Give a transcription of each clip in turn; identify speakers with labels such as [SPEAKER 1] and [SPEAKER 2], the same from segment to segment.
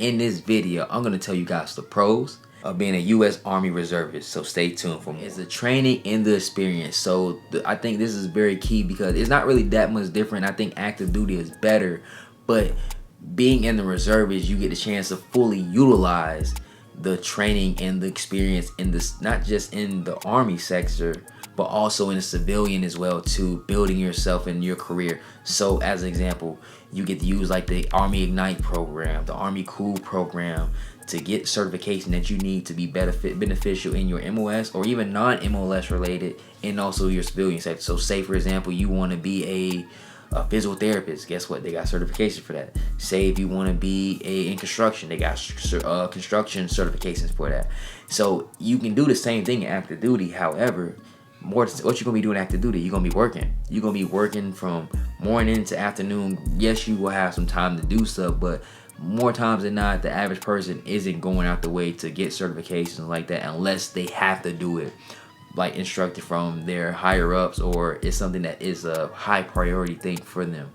[SPEAKER 1] in this video, I'm going to tell you guys the pros of being a U.S. Army reservist, so stay tuned for more. It's the training and the experience. So I think this is very key because it's not really that much different. I think active duty is better, but being in the reservist, you get the chance to fully utilize the training and the experience in this, not just in the Army sector, but also in the civilian as well too, building yourself in your career. So as an example, you get to use like the Army Ignite program, the Army Cool program, to get certification that you need to be beneficial in your MOS or even non-MOS related, and also your civilian sector. So say for example, you want to be a physical therapist, guess what? They got certification for that. Say if you want to be in construction, they got construction certifications for that. So you can do the same thing in active duty. However, what you're gonna be doing active duty, you're gonna be working. You're gonna be working from morning to afternoon. Yes, you will have some time to do stuff, but more times than not, the average person isn't going out the way to get certifications like that unless they have to do it, like instructed from their higher ups, or it's something that is a high priority thing for them.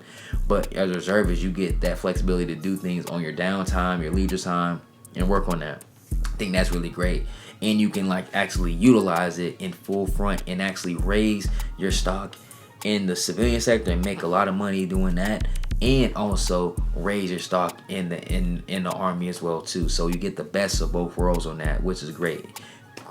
[SPEAKER 1] But as a reservist, you get that flexibility to do things on your downtime, your leisure time, and work on that. I think that's really great. And you can like actually utilize it in full front and actually raise your stock in the civilian sector and make a lot of money doing that, and also raise your stock in the Army as well too. So you get the best of both worlds on that, which is great.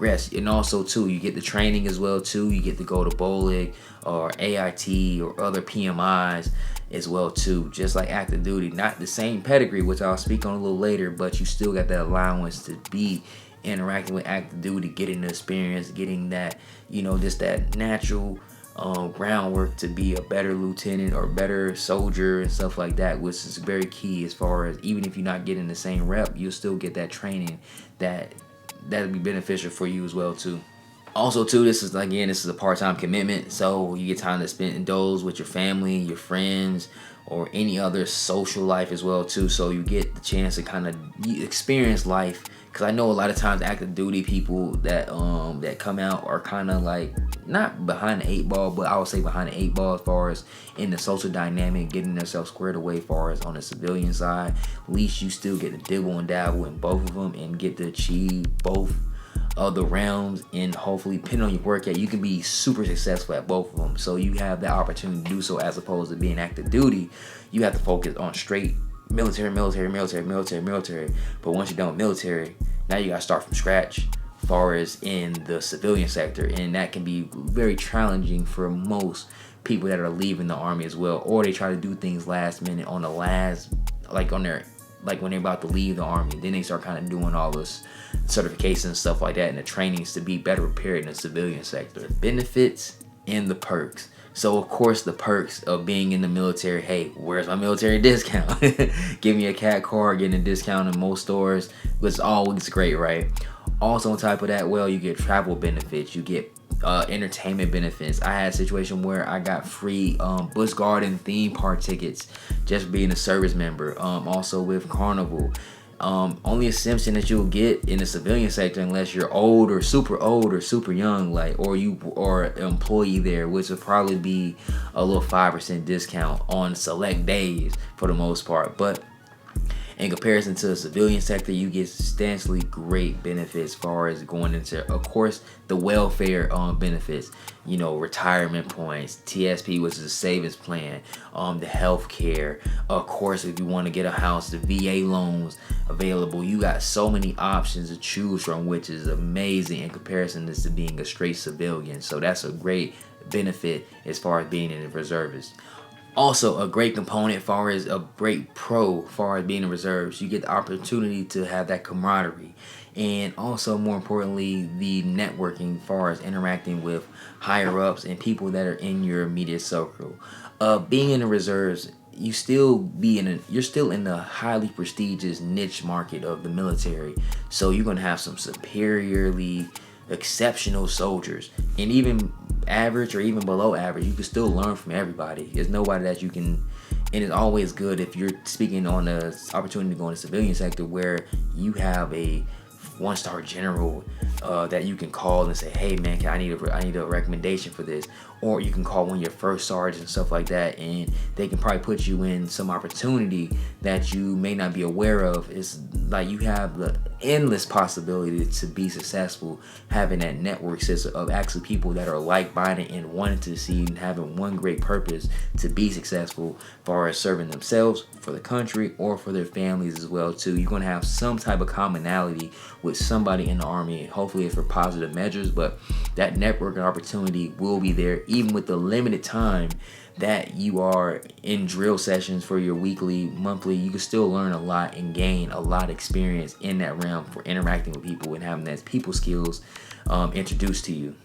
[SPEAKER 1] Yes, and also too, you get the training as well too. You get to go to BOLIC or AIT or other PMIs as well too, just like active duty. Not the same pedigree, which I'll speak on a little later, but you still got that allowance to be interacting with active duty, getting the experience, getting that, you know, just that natural groundwork to be a better lieutenant or better soldier and stuff like that, which is very key. As far as even if you're not getting the same rep, you'll still get that training that'll be beneficial for you as well too. Also too, this is a part-time commitment, so you get time to spend indulge with your family, your friends, or any other social life as well too. So you get the chance to kind of experience life, because I know a lot of times active duty people that come out are kind of like not behind the 8 ball, but I would say behind the 8 ball as far as in the social dynamic, getting themselves squared away as far as on the civilian side. At least you still get to dibble and dabble in both of them and get to achieve both of the realms, and hopefully, depending on your work ethic, you can be super successful at both of them. So you have the opportunity to do so, as opposed to being active duty. You have to focus on straight military. But once you're done with military, now you gotta start from scratch as far as in the civilian sector, and that can be very challenging for most people that are leaving the Army as well, or they try to do things last minute on the last, like when they're about to leave the Army. Then they start kind of doing all this certifications and stuff like that, and the trainings to be better prepared in the civilian sector. Benefits and the perks. So of course, the perks of being in the military. Hey, where's my military discount? Give me a cat card, getting a discount in most stores. It's always great, right? Also on top of that, well, you get travel benefits. You get entertainment benefits. I had a situation where I got free Busch Garden theme park tickets just being a service member. Also with Carnival. Only a exemption that you'll get in the civilian sector, unless you're old or super young, like, or you are an employee there, which will probably be a little 5% discount on select days for the most part. But in comparison to the civilian sector, you get substantially great benefits as far as going into, of course, the welfare benefits, you know, retirement points, TSP, which is a savings plan, the health care. Of course, if you want to get a house, the VA loans available. You got so many options to choose from, which is amazing in comparison to being a straight civilian. So that's a great benefit as far as being in the reservist. Also, a great component as far as a great pro as far as being in reserves, you get the opportunity to have that camaraderie, and also more importantly, the networking as far as interacting with higher ups and people that are in your immediate circle. Being in the reserves, you're still in the highly prestigious niche market of the military, so you're gonna have some superiorly exceptional soldiers, and even average or even below average. You can still learn from everybody. There's nobody that you can, and it's always good if you're speaking on the opportunity to go in the civilian sector where you have a 1-star general that you can call and say, hey man, I need a recommendation for this. Or you can call one of your first sergeants and stuff like that, and they can probably put you in some opportunity that you may not be aware of. It's like you have the endless possibility to be successful, having that network system of actually people that are like-minded and wanting to succeed and having one great purpose to be successful, as far as serving themselves, for the country, or for their families as well too. You're going to have some type of commonality with somebody in the Army, and hopefully it's for positive measures, but that networking opportunity will be there, even with the limited time that you are in drill sessions for your weekly, monthly. You can still learn a lot and gain a lot of experience in that realm for interacting with people and having that people skills introduced to you.